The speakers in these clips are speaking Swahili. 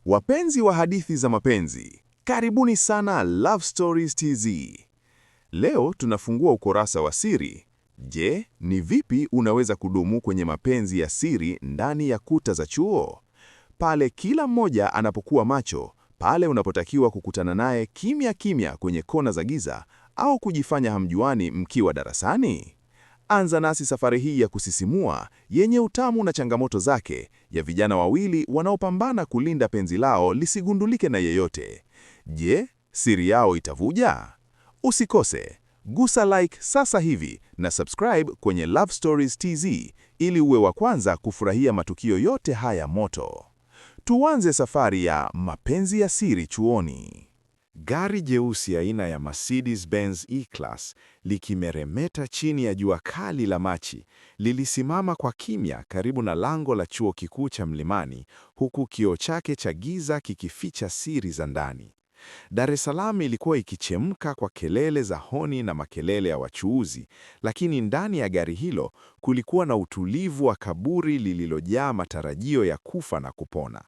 Wapenzi wa hadithi za mapenzi, karibuni sana Love Stories TZ. Leo tunafungua ukurasa wa siri. Je, ni vipi unaweza kudumu kwenye mapenzi ya siri ndani ya kuta za chuo? Pale kila mmoja anapokuwa macho, pale unapotakiwa kukutana naye kimya kimya kwenye kona za giza, au kujifanya hamjuani mkiwa darasani? Anza nasi safari hii ya kusisimua, yenye utamu na changamoto zake, ya vijana wawili wanaopambana kulinda penzi lao lisigundulike na yeyote. Je, siri yao itavuja? Usikose, gusa like sasa hivi na subscribe kwenye Love Stories TZ ili uwe wa kwanza kufurahia matukio yote haya moto. Tuanze safari ya mapenzi ya siri chuoni. Gari jeusi aina ya Mercedes-Benz E-Class likimeremeta chini ya jua kali la Machi, lilisimama kwa kimya karibu na lango la chuo kikuu cha Mlimani, huku kioo chake cha giza kikificha siri za ndani. Dar es Salaam ilikuwa ikichemka kwa kelele za honi na makelele ya wachuuzi, lakini ndani ya gari hilo kulikuwa na utulivu wa kaburi lililojaa matarajio ya kufa na kupona.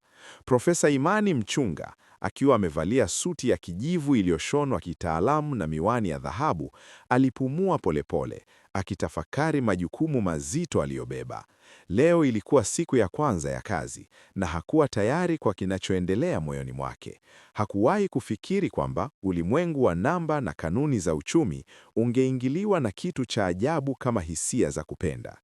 Profesa Imani Mchunga, akiwa amevalia suti ya kijivu iliyoshonwa kitaalamu na miwani ya dhahabu, alipumua polepole, akitafakari majukumu mazito aliyobeba. Leo ilikuwa siku ya kwanza ya kazi, na hakuwa tayari kwa kinachoendelea moyoni mwake. Hakuwahi kufikiri kwamba ulimwengu wa namba na kanuni za uchumi ungeingiliwa na kitu cha ajabu kama hisia za kupenda.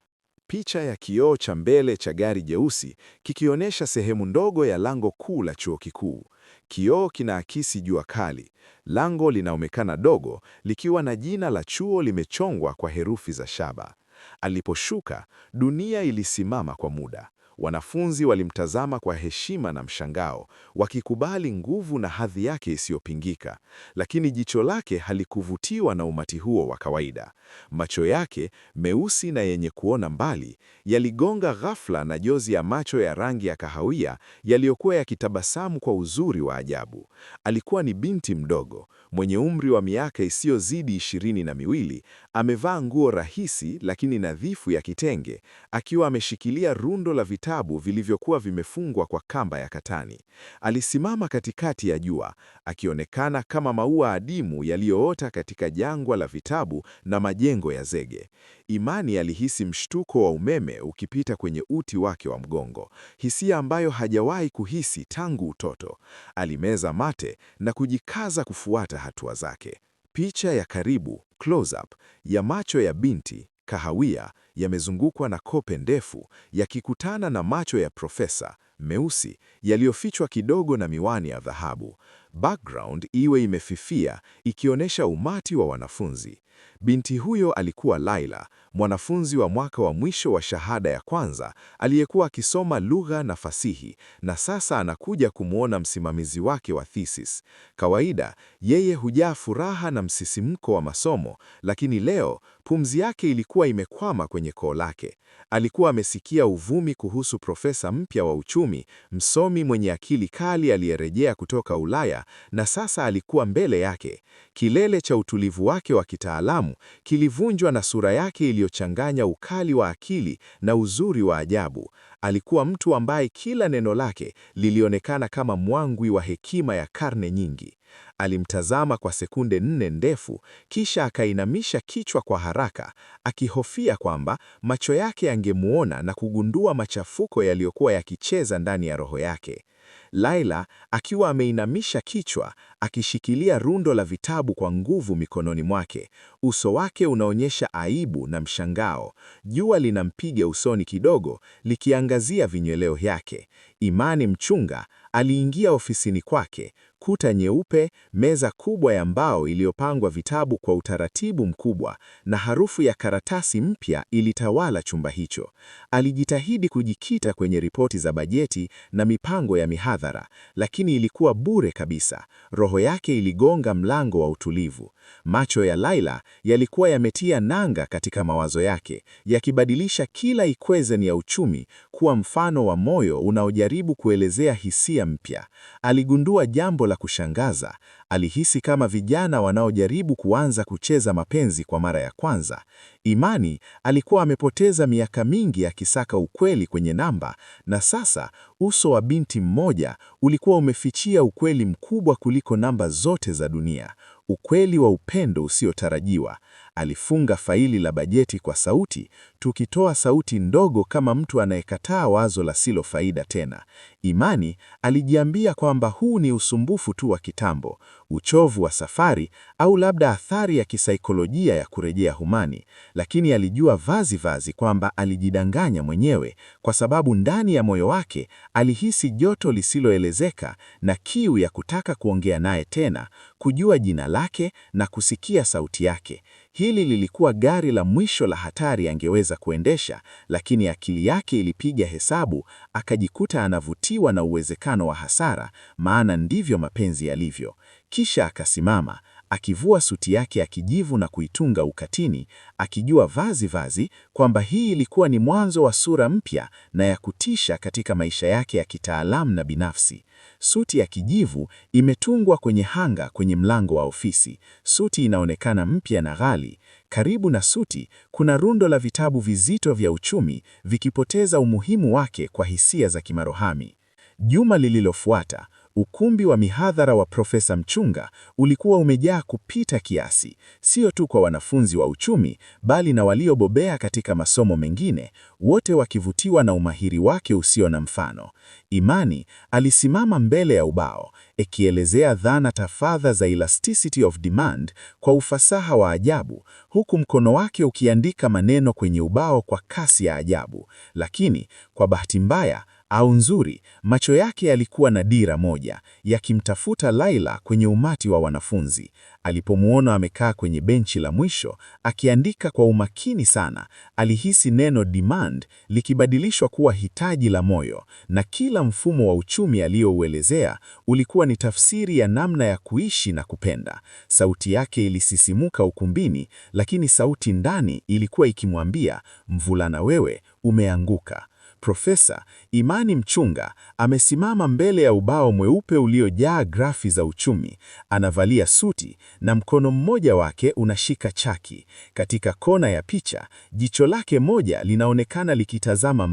Picha ya kioo cha mbele cha gari jeusi kikionyesha sehemu ndogo ya lango kuu la chuo kikuu. Kioo kinaakisi jua kali. Lango linaonekana dogo, likiwa na jina la chuo limechongwa kwa herufi za shaba. Aliposhuka, dunia ilisimama kwa muda. Wanafunzi walimtazama kwa heshima na mshangao, wakikubali nguvu na hadhi yake isiyopingika. Lakini jicho lake halikuvutiwa na umati huo wa kawaida. Macho yake, meusi na yenye kuona mbali, yaligonga ghafla na jozi ya macho ya rangi ya kahawia yaliyokuwa yakitabasamu kwa uzuri wa ajabu. Alikuwa ni binti mdogo, mwenye umri wa miaka isiyozidi 22, amevaa nguo rahisi lakini nadhifu ya kitenge, akiwa ameshikilia rundo la vitabu vilivyokuwa vimefungwa kwa kamba ya katani. Alisimama katikati ya jua, akionekana kama maua adimu yaliyoota katika jangwa la vitabu na majengo ya zege. Imani alihisi mshtuko wa umeme ukipita kwenye uti wake wa mgongo, hisia ambayo hajawahi kuhisi tangu utoto. Alimeza mate na kujikaza kufuata hatua zake. Picha ya karibu, close up, ya macho ya binti kahawia yamezungukwa na kope ndefu, yakikutana na macho ya profesa meusi yaliyofichwa kidogo na miwani ya dhahabu. Background iwe imefifia, ikionyesha umati wa wanafunzi. Binti huyo alikuwa Laila, mwanafunzi wa mwaka wa mwisho wa shahada ya kwanza, aliyekuwa akisoma lugha na fasihi, na sasa anakuja kumwona msimamizi wake wa thesis. Kawaida, yeye hujaa furaha na msisimko wa masomo, lakini leo pumzi yake ilikuwa imekwama kwenye koo lake. Alikuwa amesikia uvumi kuhusu profesa mpya wa uchumi, msomi mwenye akili kali aliyerejea kutoka Ulaya, na sasa alikuwa mbele yake. Kilele cha utulivu wake wa kitaalamu kilivunjwa na sura yake iliyochanganya ukali wa akili na uzuri wa ajabu. Alikuwa mtu ambaye kila neno lake lilionekana kama mwangwi wa hekima ya karne nyingi. Alimtazama kwa sekunde 4 ndefu, kisha akainamisha kichwa kwa haraka, akihofia kwamba macho yake yangemuona na kugundua machafuko yaliyokuwa yakicheza ndani ya roho yake. Laila, akiwa ameinamisha kichwa, akishikilia rundo la vitabu kwa nguvu mikononi mwake, uso wake unaonyesha aibu na mshangao. Jua linampiga usoni kidogo, likiangazia vinyweleo vyake. Imani Mchunga aliingia ofisini kwake, kuta nyeupe, meza kubwa ya mbao iliyopangwa vitabu kwa utaratibu mkubwa, na harufu ya karatasi mpya ilitawala chumba hicho. Alijitahidi kujikita kwenye ripoti za bajeti na mipango ya mihadhara, lakini ilikuwa bure kabisa. Roho yake iligonga mlango wa utulivu. Macho ya Laila yalikuwa yametia nanga katika mawazo yake, yakibadilisha kila equation ya uchumi kuwa mfano wa moyo unaojaribu kuelezea hisia mpya. Aligundua jambo la kushangaza. Alihisi kama vijana wanaojaribu kuanza kucheza mapenzi kwa mara ya kwanza. Imani alikuwa amepoteza miaka mingi akisaka ukweli kwenye namba, na sasa uso wa binti mmoja ulikuwa umefichia ukweli mkubwa kuliko namba zote za dunia, ukweli wa upendo usiotarajiwa. Alifunga faili la bajeti kwa sauti, tukitoa sauti ndogo kama mtu anayekataa wazo la silo faida tena. Imani alijiambia kwamba huu ni usumbufu tu wa kitambo, uchovu wa safari, au labda athari ya kisaikolojia ya kurejea humani, lakini alijua vazi kwamba alijidanganya mwenyewe, kwa sababu ndani ya moyo wake alihisi joto lisiloelezeka na kiu ya kutaka kuongea naye tena, kujua jina lake na kusikia sauti yake. Hili lilikuwa gari la mwisho la hatari angeweza kuendesha, lakini akili yake ilipiga hesabu, akajikuta anavutiwa na uwezekano wa hasara, maana ndivyo mapenzi yalivyo. Kisha akasimama, akivua suti yake ya kijivu na kuitunga ukatini, akijua vazi kwamba hii ilikuwa ni mwanzo wa sura mpya na ya kutisha katika maisha yake ya kitaalamu na binafsi. Suti ya kijivu imetungwa kwenye hanga kwenye mlango wa ofisi. Suti inaonekana mpya na ghali. Karibu na suti kuna rundo la vitabu vizito vya uchumi, vikipoteza umuhimu wake kwa hisia za kimarohami. Juma lililofuata, ukumbi wa mihadhara wa Profesa Mchunga ulikuwa umejaa kupita kiasi, sio tu kwa wanafunzi wa uchumi, bali na waliobobea katika masomo mengine, wote wakivutiwa na umahiri wake usio na mfano. Imani alisimama mbele ya ubao, akielezea dhana tafadha za elasticity of demand kwa ufasaha wa ajabu, huku mkono wake ukiandika maneno kwenye ubao kwa kasi ya ajabu. Lakini kwa bahati mbaya au nzuri, macho yake yalikuwa na dira moja, yakimtafuta Laila kwenye umati wa wanafunzi. Alipomuona amekaa kwenye benchi la mwisho, akiandika kwa umakini sana, alihisi neno demand likibadilishwa kuwa hitaji la moyo, na kila mfumo wa uchumi aliyouelezea ulikuwa ni tafsiri ya namna ya kuishi na kupenda. Sauti yake ilisisimuka ukumbini, lakini sauti ndani ilikuwa ikimwambia, mvulana wewe, umeanguka. Profesa Imani Mchunga amesimama mbele ya ubao mweupe uliojaa grafi za uchumi. Anavalia suti na mkono mmoja wake unashika chaki. Katika kona ya picha, jicho lake moja linaonekana likitazama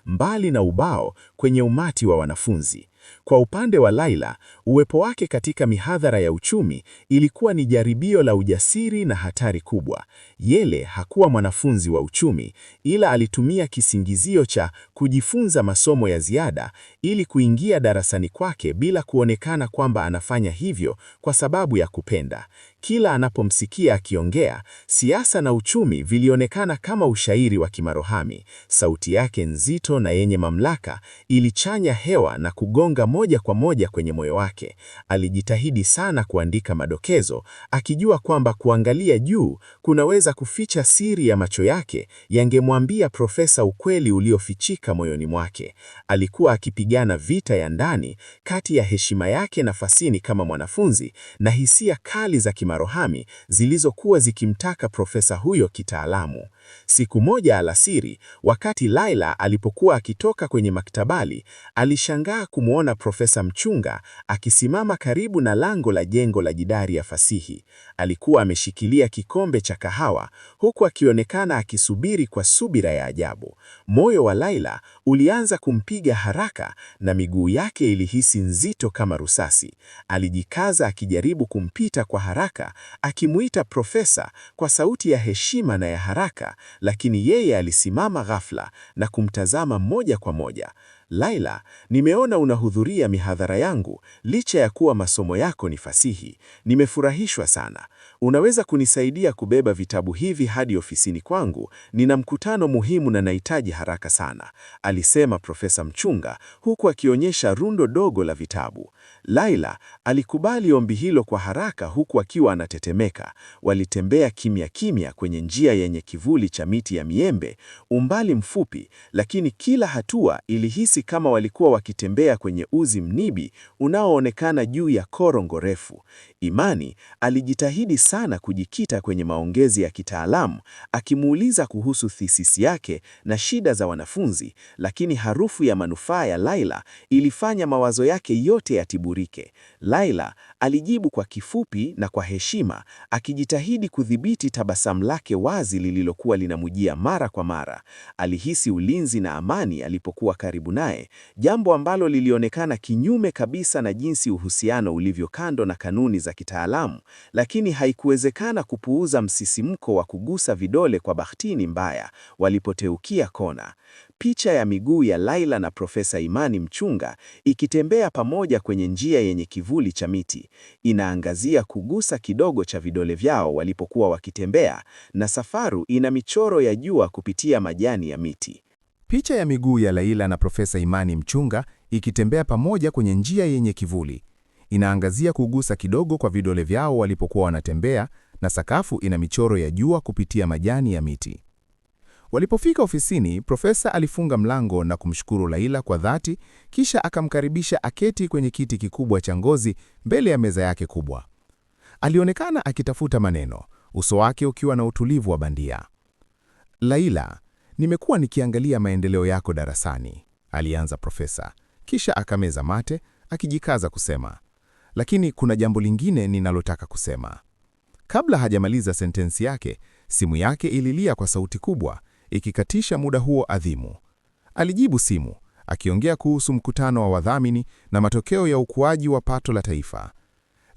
mbali na ubao kwenye umati wa wanafunzi. Kwa upande wa Laila, uwepo wake katika mihadhara ya uchumi ilikuwa ni jaribio la ujasiri na hatari kubwa. Yeye hakuwa mwanafunzi wa uchumi, ila alitumia kisingizio cha kujifunza masomo ya ziada ili kuingia darasani kwake bila kuonekana kwamba anafanya hivyo kwa sababu ya kupenda. Kila anapomsikia akiongea, siasa na uchumi vilionekana kama ushairi wa kimarohami. Sauti yake nzito na yenye mamlaka ilichanya hewa na kugonga moja kwa moja kwenye moyo wake. Alijitahidi sana kuandika madokezo, akijua kwamba kuangalia juu kunaweza kuficha siri ya macho yake, yangemwambia profesa ukweli uliofichika moyoni mwake. Alikuwa akipigana vita ya ndani kati ya heshima yake nafasini kama mwanafunzi na hisia kali za kimarohami zilizokuwa zikimtaka profesa huyo kitaalamu. Siku moja alasiri, wakati Laila alipokuwa akitoka kwenye maktabali, alishangaa kumwona Profesa Mchunga akisimama karibu na lango la jengo la Jidari ya Fasihi. Alikuwa ameshikilia kikombe cha kahawa, huku akionekana akisubiri kwa subira ya ajabu. Moyo wa Laila ulianza kumpiga haraka na miguu yake ilihisi nzito kama rusasi. Alijikaza akijaribu kumpita kwa haraka, akimuita profesa kwa sauti ya heshima na ya haraka, lakini yeye alisimama ghafla na kumtazama moja kwa moja. Laila, nimeona unahudhuria mihadhara yangu, licha ya kuwa masomo yako ni fasihi. Nimefurahishwa sana. Unaweza kunisaidia kubeba vitabu hivi hadi ofisini kwangu? Nina mkutano muhimu na nahitaji haraka sana, alisema Profesa Mchunga, huku akionyesha rundo dogo la vitabu. Laila alikubali ombi hilo kwa haraka huku akiwa anatetemeka. Walitembea kimya kimya kwenye njia yenye kivuli cha miti ya miembe, umbali mfupi, lakini kila hatua ilihisi kama walikuwa wakitembea kwenye uzi mnibi unaoonekana juu ya korongo refu. Imani alijitahidi sana sana kujikita kwenye maongezi ya kitaalamu, akimuuliza kuhusu thesis yake na shida za wanafunzi, lakini harufu ya manufaa ya Laila ilifanya mawazo yake yote yatiburike. Laila alijibu kwa kifupi na kwa heshima, akijitahidi kudhibiti tabasamu lake wazi lililokuwa linamujia mara kwa mara. Alihisi ulinzi na amani alipokuwa karibu naye, jambo ambalo lilionekana kinyume kabisa na jinsi uhusiano ulivyo kando na kanuni za kitaalamu, lakini haikuwezekana kupuuza msisimko wa kugusa vidole kwa bahtini mbaya walipoteukia kona. Picha ya miguu ya Laila na Profesa Imani Mchunga ikitembea pamoja kwenye njia yenye kivuli cha miti, inaangazia kugusa kidogo cha vidole vyao walipokuwa wakitembea, na Safaru ina michoro ya jua kupitia majani ya miti. Picha ya miguu ya Laila na Profesa Imani Mchunga ikitembea pamoja kwenye njia yenye kivuli, inaangazia kugusa kidogo kwa vidole vyao walipokuwa wanatembea, na sakafu ina michoro ya jua kupitia majani ya miti. Walipofika ofisini, profesa alifunga mlango na kumshukuru Laila kwa dhati, kisha akamkaribisha aketi kwenye kiti kikubwa cha ngozi mbele ya meza yake kubwa. Alionekana akitafuta maneno, uso wake ukiwa na utulivu wa bandia. Laila, nimekuwa nikiangalia maendeleo yako darasani, alianza profesa, kisha akameza mate, akijikaza kusema, lakini kuna jambo lingine ninalotaka kusema. Kabla hajamaliza sentensi yake, simu yake ililia kwa sauti kubwa, ikikatisha muda huo adhimu. Alijibu simu, akiongea kuhusu mkutano wa wadhamini na matokeo ya ukuaji wa pato la taifa.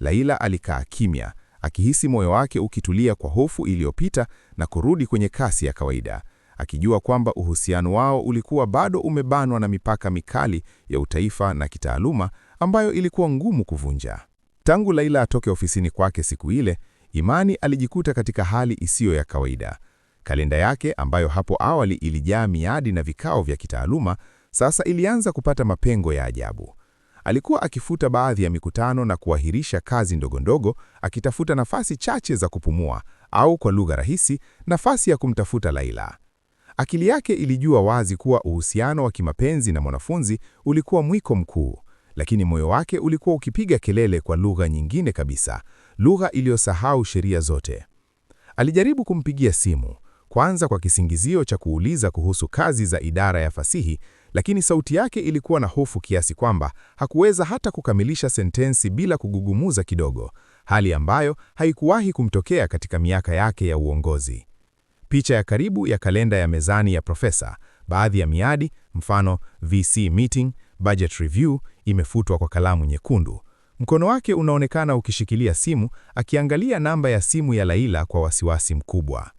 Laila alikaa kimya, akihisi moyo wake ukitulia kwa hofu iliyopita na kurudi kwenye kasi ya kawaida, akijua kwamba uhusiano wao ulikuwa bado umebanwa na mipaka mikali ya utaifa na kitaaluma ambayo ilikuwa ngumu kuvunja. Tangu Laila atoke ofisini kwake siku ile, Imani alijikuta katika hali isiyo ya kawaida. Kalenda yake ambayo hapo awali ilijaa miadi na vikao vya kitaaluma, sasa ilianza kupata mapengo ya ajabu. Alikuwa akifuta baadhi ya mikutano na kuahirisha kazi ndogondogo, akitafuta nafasi chache za kupumua, au kwa lugha rahisi, nafasi ya kumtafuta Laila. Akili yake ilijua wazi kuwa uhusiano wa kimapenzi na mwanafunzi ulikuwa mwiko mkuu, lakini moyo wake ulikuwa ukipiga kelele kwa lugha nyingine kabisa, lugha iliyosahau sheria zote. Alijaribu kumpigia simu, kwanza kwa kisingizio cha kuuliza kuhusu kazi za idara ya fasihi, lakini sauti yake ilikuwa na hofu kiasi kwamba hakuweza hata kukamilisha sentensi bila kugugumuza kidogo, hali ambayo haikuwahi kumtokea katika miaka yake ya uongozi. Picha ya karibu ya kalenda ya mezani ya profesa, baadhi ya miadi, mfano VC meeting, budget review, imefutwa kwa kalamu nyekundu. Mkono wake unaonekana ukishikilia simu, akiangalia namba ya simu ya Laila kwa wasiwasi mkubwa.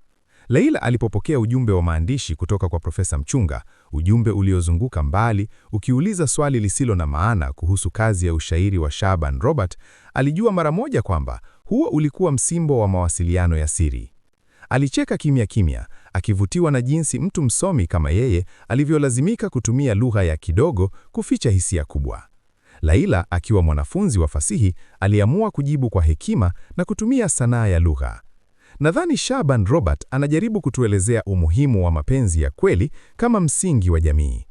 Laila alipopokea ujumbe wa maandishi kutoka kwa Profesa Mchunga, ujumbe uliozunguka mbali, ukiuliza swali lisilo na maana kuhusu kazi ya ushairi wa Shaban Robert, alijua mara moja kwamba huo ulikuwa msimbo wa mawasiliano ya siri. Alicheka kimya kimya, akivutiwa na jinsi mtu msomi kama yeye alivyolazimika kutumia lugha ya kidogo kuficha hisia kubwa. Laila, akiwa mwanafunzi wa fasihi, aliamua kujibu kwa hekima na kutumia sanaa ya lugha. Nadhani Shaban Robert anajaribu kutuelezea umuhimu wa mapenzi ya kweli kama msingi wa jamii.